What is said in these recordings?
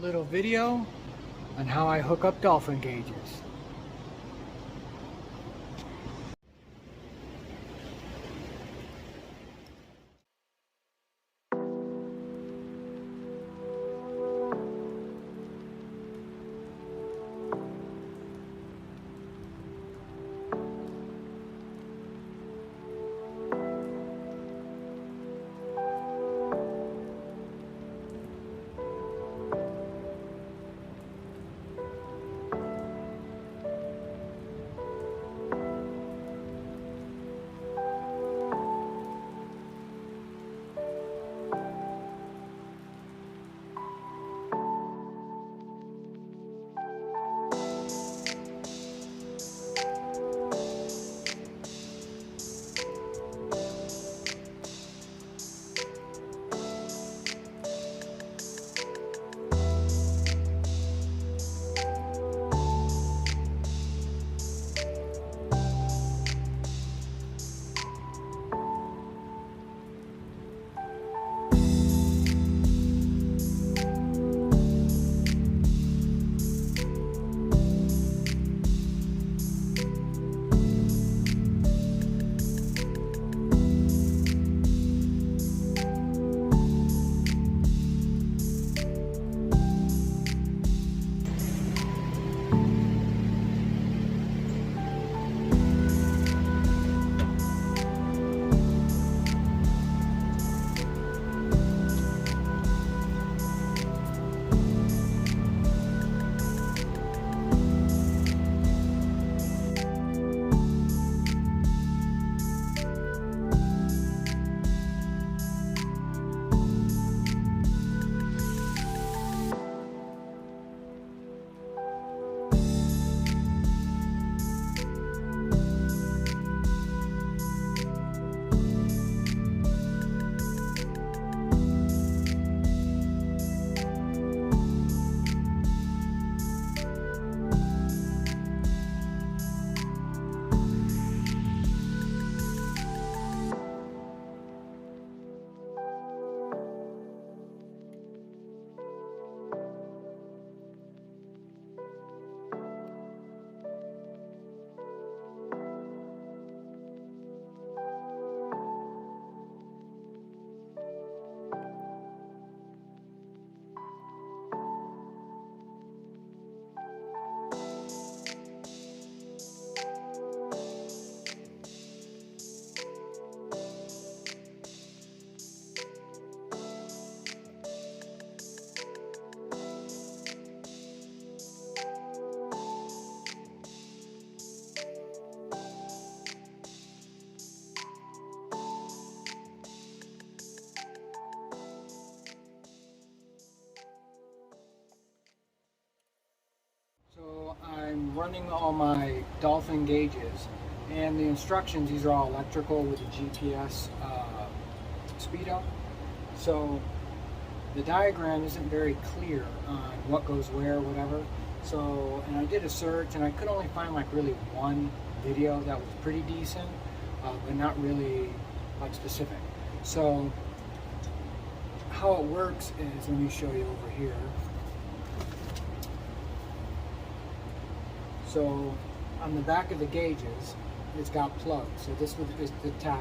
little video on how I hook up Dolphin gauges. So I'm running all my Dolphin gauges, and the instructions, these are all electrical with a GPS speedo. So the diagram isn't very clear on what goes where, whatever. So, and I did a search and I could only find like really one video that was pretty decent, but not really like specific. So how it works is, let me show you over here. So on the back of the gauges, it's got plugs. So this is the tach,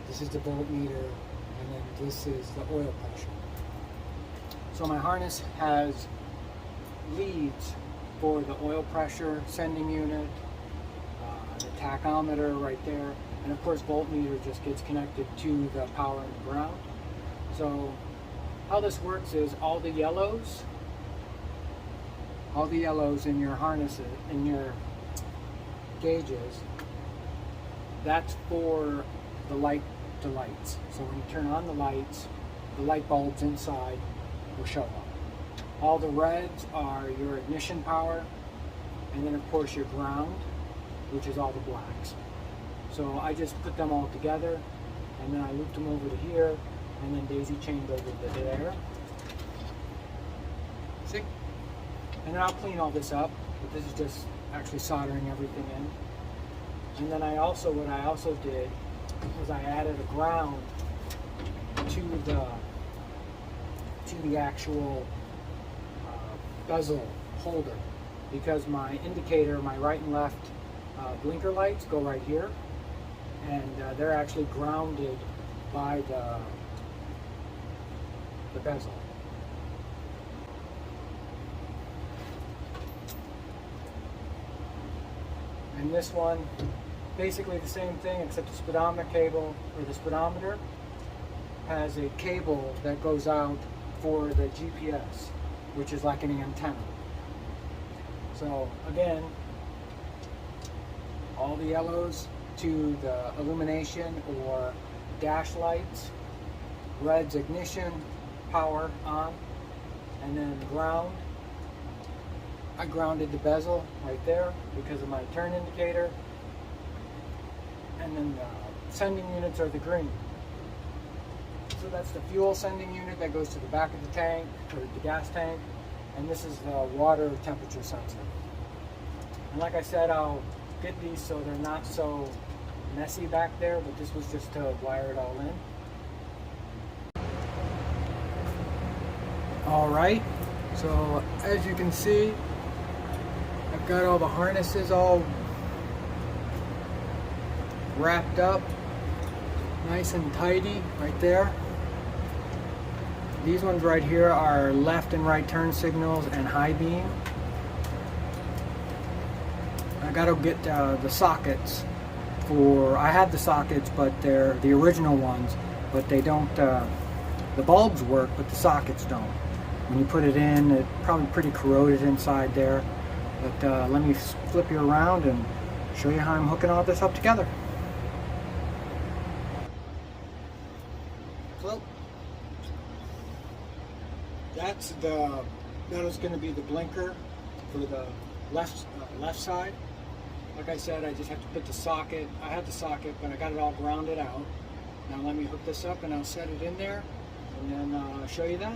this is the voltmeter, and then this is the oil pressure. So my harness has leads for the oil pressure sending unit, the tachometer right there, and of course voltmeter just gets connected to the power in the ground. So how this works is all the yellows in your harnesses, in your gauges, that's for the lights. So when you turn on the lights, the light bulbs inside will show up. All the reds are your ignition power, and then of course your ground, which is all the blacks. So I just put them all together, and then I looped them over to here, and then daisy chained over to there. See? And then I'll clean all this up, but this is just actually soldering everything in. And then what I also did was I added a ground to the actual bezel holder, because my indicator, my right and left blinker lights go right here, and they're actually grounded by the bezel. And this one, basically the same thing, except the speedometer cable, or the speedometer, has a cable that goes out for the GPS, which is like an antenna. So again, all the yellows to the illumination or dash lights, red's ignition, power on, and then ground. I grounded the bezel right there because of my turn indicator. And then the sending units are the green. So that's the fuel sending unit that goes to the back of the tank, or the gas tank. And this is the water temperature sensor. And like I said, I'll get these so they're not so messy back there, but this was just to wire it all in. All right, so as you can see, I've got all the harnesses all wrapped up nice and tidy right there. These ones right here are left and right turn signals and high beam. I gotta get the sockets for, I have the sockets, but they're the original ones, but they don't, the bulbs work, but the sockets don't. When you put it in, it's probably pretty corroded inside there. But let me flip you around and show you how I'm hooking all this up together. So that is going to be the blinker for the left side. Like I said, I just have to put the socket. I have the socket, but I got it all grounded out. Now let me hook this up and I'll set it in there, and then I'll show you that.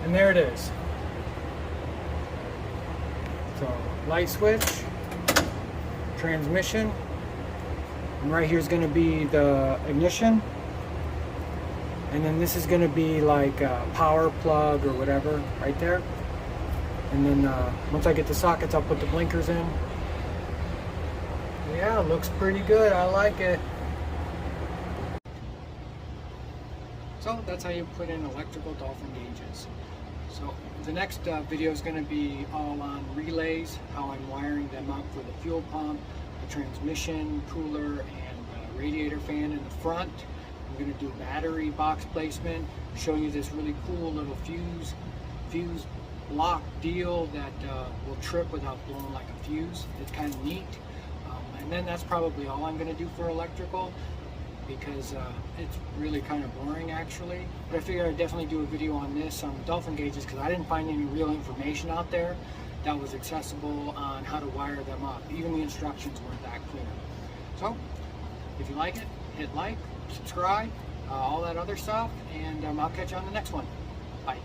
And there it is. So light switch, transmission, and right here is going to be the ignition, and then this is going to be like a power plug or whatever right there. And then once I get the sockets, I'll put the blinkers in. Yeah, it looks pretty good. I like it. So that's how you put in electrical Dolphin gauges. So the next video is going to be all on relays, how I'm wiring them up for the fuel pump, the transmission, cooler, and radiator fan in the front. I'm going to do battery box placement, show you this really cool little fuse block deal that will trip without blowing like a fuse. It's kind of neat. And then that's probably all I'm going to do for electrical, because it's really kind of boring actually. But I figured I'd definitely do a video on this, on the Dolphin gauges, because I didn't find any real information out there that was accessible on how to wire them up. Even the instructions weren't that clear. So if you like it, hit like, subscribe, all that other stuff, and I'll catch you on the next one. Bye.